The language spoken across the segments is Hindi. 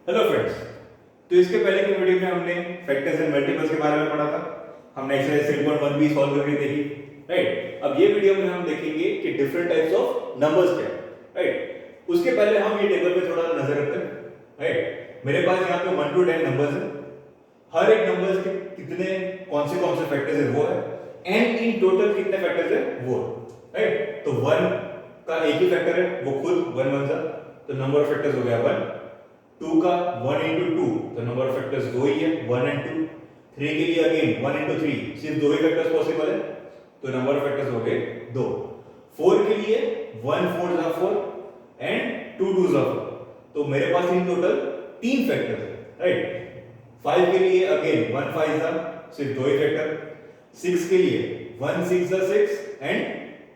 Hello friends. तो इसके पहले की वीडियो में हमने फैक्टर्स एंड मल्टीपल्स के बारे में पढ़ा था। हमने एक्सरसाइज 3.1 भी सॉल्व करके देखी, राइट। अब ये वीडियो में हम देखेंगे कि डिफरेंट टाइप्स ऑफ नंबर्स क्या है, राइट। उसके पहले हम ये टेबल पे थोड़ा नजर रखते हैं, राइट। मेरे पास यहाँ पे 1 to 10 नंबर्स है। हर एक नंबर्स के कितने कौन से फैक्टर्स है वो है, एंड इन टोटल कितने फैक्टर्स है वो, राइट। तो 1 का एक ही फैक्टर है, वो खुद 1 बन जाता, तो नंबर ऑफ फैक्टर्स हो गया 1। 2 का 1 into 2, तो नंबर ऑफ फैक्टर्स दो ही है, 1 and 2। 3 के लिए अगेन 1 into 3, सिर्फ दो ही फैक्टर्स पॉसिबल है, तो नंबर ऑफ फैक्टर्स हो गए 2। 4 के लिए 1 4 जा 4 एंड 2 2 जा 4, तो मेरे पास इन टोटल 3 फैक्टर्स है, राइट। 5 के लिए अगेन 1 5 जा, सिर्फ दो ही फैक्टर। 6 के लिए 1 6 जा 6 एंड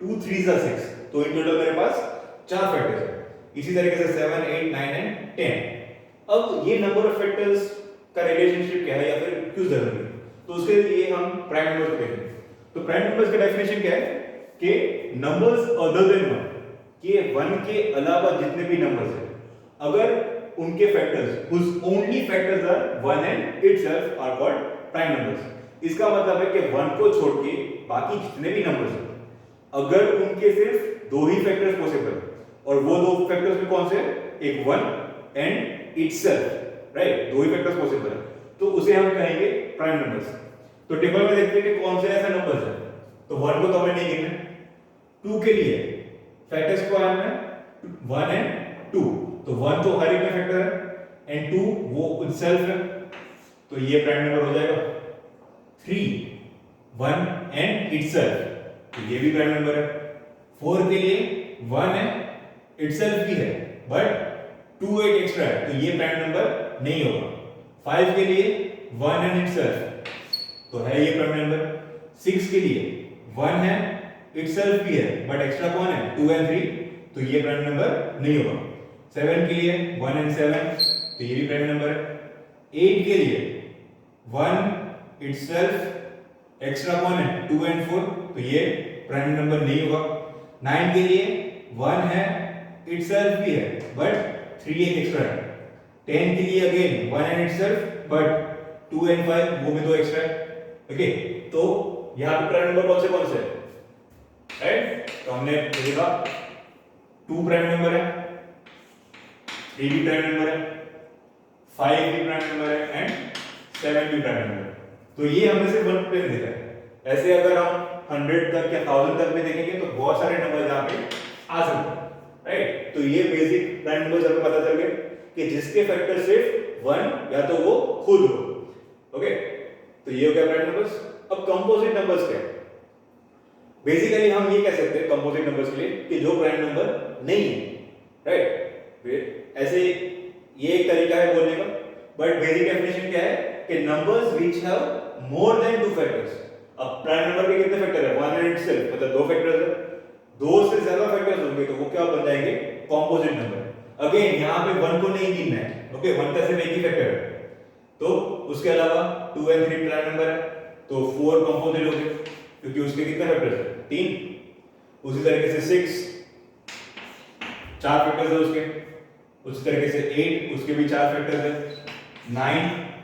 2 3 जा 6, तो इन टोटल मेरे पास 4 फैक्टर्स है। इसी तरीके से 7 8 9 एंड 10। अब ये नंबर ऑफ फैक्टर्स का रिलेशनशिप क्या है या फिर क्यों जरूरी है, तो उसके लिए हम प्राइम नंबर्स को देखेंगे। तो प्राइम नंबर्स का डेफिनेशन क्या है कि नंबर्स अदर देन 1, के 1 के अलावा जितने भी नंबर्स हैं, अगर उनके factors whose only factors are 1 and itself are called prime numbers। इसका मतलब है कि 1 को छोड़ के बाकी जितने भी नंबर्स हैं, अगर उनके सिर्फ दो ही फैक्टर्स पॉसिबल है, और वो दो फैक्टर्स में कौन से हैं, एक 1 एंड itself, राइट, दो ही फैक्टर्स पॉसिबल है, तो उसे हम कहेंगे प्राइम नंबर्स। तो टेबल में देखते हैं कि कौन से ऐसे नंबर्स हैं। तो 1 को तो हमें नहीं गिनना। 2 के लिए फैक्टर्स को आना है 1 एंड 2, तो 1 तो हर एक में फैक्टर है एंड 2 वो itself है, तो ये प्राइम नंबर हो जाएगा। 3 1 एंड itself, तो ये भी प्राइम नंबर है। 4 के लिए 1 है, itself भी है, बट 2 एक एक्स्ट्रा है, तो ये प्राइम नंबर नहीं होगा। 5 के लिए 1 एंड itself, तो है ये प्राइम नंबर। 6 के लिए 1 है, itself भी है, बट एक्स्ट्रा कौन है, 2 एंड 3, तो ये प्राइम नंबर नहीं होगा। 7 के लिए 1 एंड 7, तो ये भी प्राइम नंबर है। 8 के लिए 1 itself, एक्स्ट्रा कौन है, 2 एंड 4, तो ये प्राइम नंबर नहीं होगा। 9 के लिए 1 है, itself भी है, बट 3 एक एक्स्ट्रा है। 10 के लिए again 1 and itself, but 2 and 5 वो भी दो एक्स्ट्रा है। ओके, तो यहां पे प्राइम नंबर कौन से है, राइट। तो हमने देखा 2 प्राइम नंबर है, 3 भी प्राइम नंबर है, 5 भी प्राइम नंबर है एंड 7 भी प्राइम नंबर है। तो ये हमने सिर्फ 1 पे देखा है। ऐसे अगर हम 100 तक या 1000 तक में देखेंगे तो बहुत सारे नंबर यहां पे आ सकते हैं, राइट। तो ये बेसिक प्राइम नंबर्स हमें पता चल गए कि जिसके फैक्टर सिर्फ 1 या तो वो खुद हो। ओके, तो ये हो गया प्राइम नंबर्स। अब कंपोजिट नंबर्स क्या है। बेसिकली हम ये कह सकते हैं कंपोजिट नंबर्स के लिए कि जो प्राइम नंबर नहीं है, राइट। ऐसे ये एक तरीका है बोलने का, बट बेसिक डेफिनेशन क्या है कि numbers which have more than 2 factors. अब प्राइम नंबर के कितने फैक्टर है, 1 एंड itself, मतलब दो फैक्टर्स है। दो से ज्यादा फैक्टर्स होंगे तो वो क्या बन जाएंगे, कंपोजिट नंबर। अगेन यहां पे 1 को नहीं गिनना है, ओके, 1 का सिर्फ एक ही फैक्टर है, तो उसके अलावा 2 एंड 3 प्राइम नंबर है, तो 4 कंपोजिट हो गए क्योंकि उसके कितने फैक्टर्स है, 3। उसी तरीके से 6 4 फैक्टर्स है उसके। उसी तरीके से 8 उसके भी 4 फैक्टर्स है, 9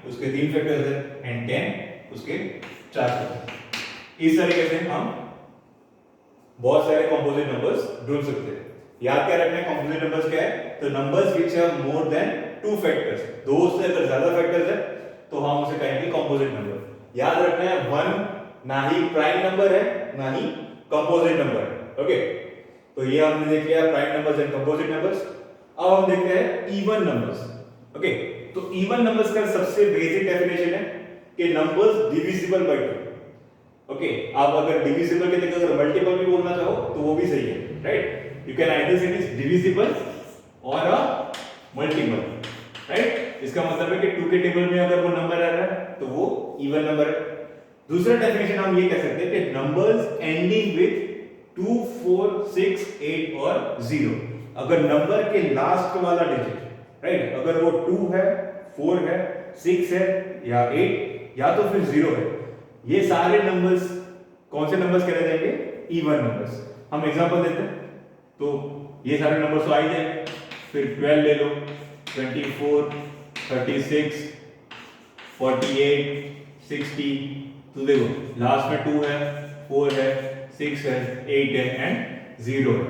उसके 3 फैक्टर्स है एंड 10 उसके 4 फैक्टर्स। इस तरीके से हम बहुत सारे कंपोजिट नंबर्स ढूंढ सकते हैं। याद क्या रखना है, कंपोजिट नंबर्स क्या है, तो numbers which have more than 2 factors. दो से अगर ज्यादा फैक्टर्स है तो हम उसे कहेंगे कंपोजिट नंबर। याद रखना है 1 ना ही प्राइम नंबर है ना ही कंपोजिट नंबर है। ओके, तो ये हमने देख लिया prime numbers and composite numbers. अब हम देखते हैं इवन नंबर्स। ओके, तो इवन नंबर्स का सबसे बेसिक डेफिनेशन है कि नंबर्स डिविजिबल बाय 2। ओके, आप अगर डिविजिबल के जगह अगर मल्टीपल भी बोलना चाहो तो वो भी सही है, राइट। यू कैन आइदर से इट इज डिविजिबल और अ मल्टीपल, राइट। इसका मतलब है कि 2 के टेबल में अगर वो नंबर आ रहा है तो वो इवन नंबर है। दूसरा डेफिनेशन हम ये कह सकते हैं कि नंबर्स एंडिंग विद 2 4 6 8 और 0, अगर नंबर के लास्ट वाला डिजिट, राइट, अगर वो 2 है, 4 है, 6 है या 8 या तो फिर 0 है, ये सारे नंबर्स कौन से नंबर्स कहलाए जाएंगे, इवन नंबर्स। हम एग्जांपल देते हैं, तो ये सारे नंबर्स तो आ ही जाएंगे। फिर 12 ले लो, 24, 36, 48, 60। तो देखो लास्ट में 2 है, 4 है, 6 है, 8 है एंड 0 है,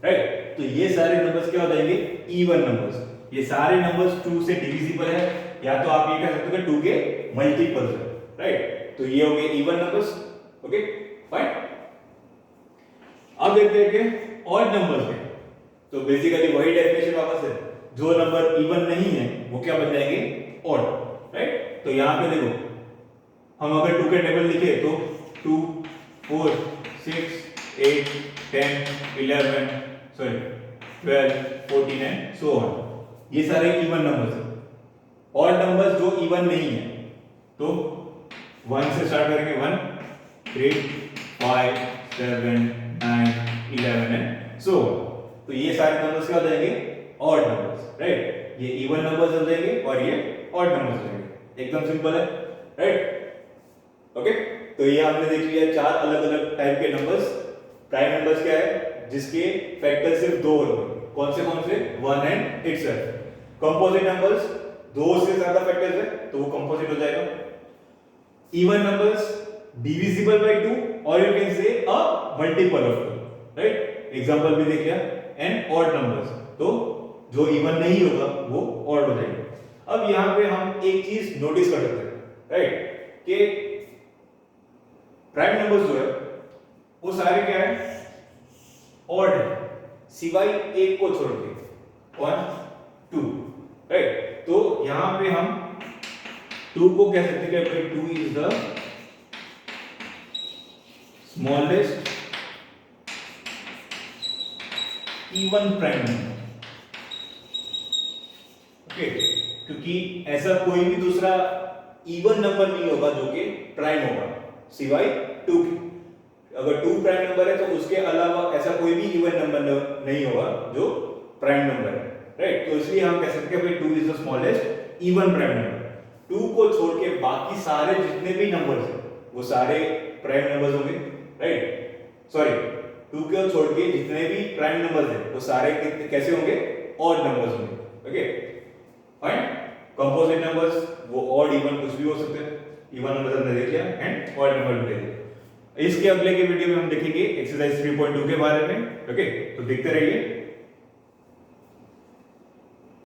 राइट। तो ये सारे नंबर्स क्या हो जाएंगे? Even numbers. ये सारे नंबर्स 2 से डिविजिबल है, या तो आप ये कह सकते हो कि 2 के मल्टीपल्स है, राइट। तो ये हो गए इवन नंबर्स, ओके फाइन। अब देखते हैं कि ऑड नंबर्स में, तो बेसिकली वही डेफिनेशन वापस है, जो नंबर इवन नहीं है वो क्या बन जाएंगे? Odd, right. तो यहां पे देखो हम अगर 2 के टेबल लिखे तो 2, 4, 6, 8, 10, 11, सॉरी 12, 14 एंड सो ऑन। ये सारे इवन नंबर्स हैं। ऑड नंबर्स जो इवन नहीं है तो 1 से स्टार्ट करेंगे, 1, 3, 5, 7, 9, 11 एंड सो ऑन। तो ये सारे नंबर्स क्या हो जाएंगे? Odd numbers, right. ये इवन नंबर्स हो जाएंगे और ये ऑड नंबर्स हो जाएंगे। एकदम सिंपल है, राइट, ओके। तो ये हमने देख लिया 4 अलग अलग टाइप के नंबर्स। प्राइम नंबर्स क्या है? जिसके फैक्टर सिर्फ 2 होंगे। कौन से 1 एंड इटसेल्फ। कंपोजिट नंबर्स 2 से ज्यादा फैक्टर्स है तो वो कंपोजिट हो जाएगा। इवन नंबर्स डिविजिबल बाय 2 और you can say a multiple of 2, right. Example भी देख लिया। एंड ऑड नंबर्स, तो जो इवन नहीं होगा वो ऑड हो जाएगा। अब यहां पे हम एक चीज नोटिस कर सकते हैं, राइट, कि प्राइम नंबर्स जो है वो सारे क्या है? ऑड है, सिवाय एक को छोड़ के 1, 2, राइट। तो यहां पे हम 2 को कह सकते हैं कि 2 is the smallest even prime number, okay. क्योंकि ऐसा कोई भी दूसरा इवन नंबर नहीं होगा जो कि प्राइम होगा सिवाय 2 के। अगर 2 प्राइम नंबर है तो उसके अलावा ऐसा कोई भी इवन नंबर नहीं होगा जो प्राइम नंबर है, राइट। तो इसलिए हम कह सकते हैं भाई 2 is the smallest even prime number. 2 को छोड़ के बाकी सारे जितने भी नंबर्स हैं वो सारे प्राइम नंबर्स होंगे, राइट। सॉरी, 2 को छोड़ के जितने भी प्राइम नंबर्स हैं वो सारे कैसे होंगे? ऑड नंबर्स होंगे, ओके फाइन। कंपोजिट नंबर्स वो ऑड इवन कुछ भी हो सकते हैं। इवन नंबर हमने देख लिया एंड ऑड नंबर भी देख लिया। इसके अगले के वीडियो में हम देखेंगे एक्सरसाइज 3.2 के बारे में, ओके। तो देखते रहिए।